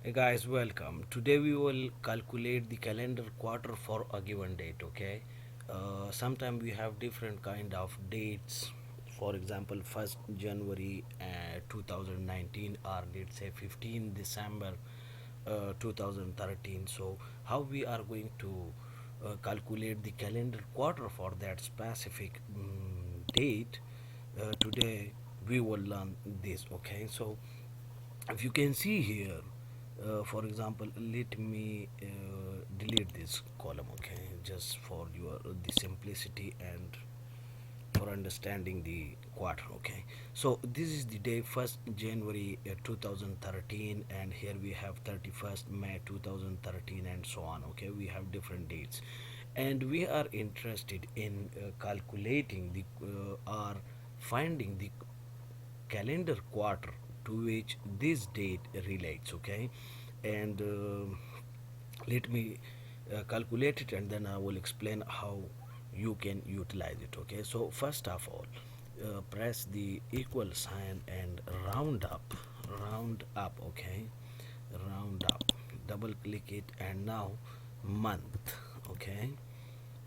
Hey guys, welcome. Today we will calculate the calendar quarter for a given date. Okay. Sometimes we have different kind of dates. For example, 1st January 2019, or let's say 15 December 2013. So how we are going to calculate the calendar quarter for that specific date? Today we will learn this. Okay. So if you can see here, for example, let me delete this column, okay, just for your the simplicity and for understanding the quarter. Okay, so this is the day 1st January 2013, and here we have 31st May 2013 and so on. Okay, we have different dates, and we are interested in calculating the or finding the calendar quarter to which this date relates. Okay, and let me calculate it, and then I will explain how you can utilize it. Okay, so first of all, press the equal sign and round up. Okay, round up, double click it, and now month. Okay,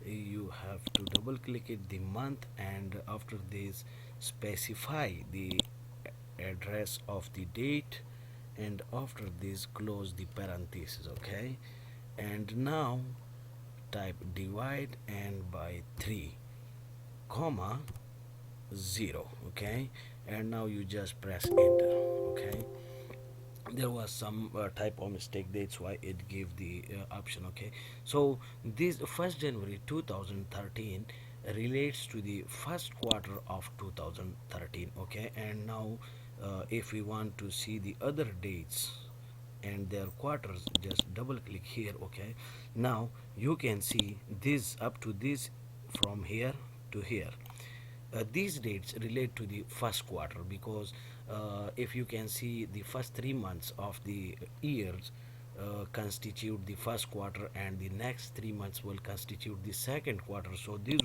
you have to double click it the month, and after this specify the address of the date, and after this close the parenthesis. Okay, and now type divide and by 3 comma 0. Okay, and now you just press enter. Okay, there was some type of mistake, that's why it gave the option. Okay, so this 1st January 2013 relates to the first quarter of 2013. Okay, and now if we want to see the other dates and their quarters, just double click here. Okay, now you can see this up to this, from here to here. These dates relate to the first quarter because if you can see, the first 3 months of the years constitute the first quarter, and the next 3 months will constitute the second quarter. So this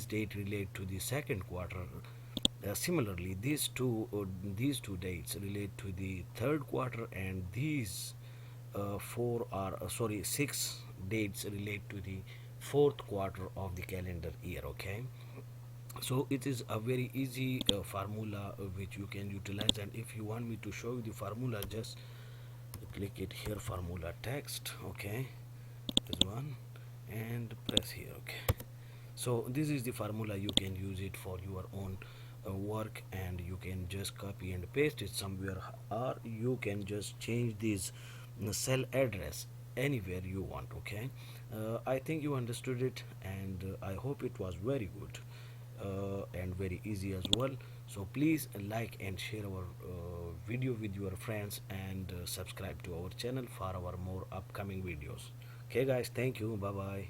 date relate to the second quarter. Similarly, these two dates relate to the third quarter, and these six dates relate to the fourth quarter of the calendar year. Okay, so it is a very easy formula which you can utilize, and if you want me to show you the formula, just click it here, formula text. Okay, this one, and press here. Okay, so this is the formula. You can use it for your own work, and you can just copy and paste it somewhere, or you can just change this cell address anywhere you want. Okay, I think you understood it, and I hope it was very good and very easy as well. So please like and share our video with your friends, and subscribe to our channel for our more upcoming videos. Okay guys, thank you, bye bye.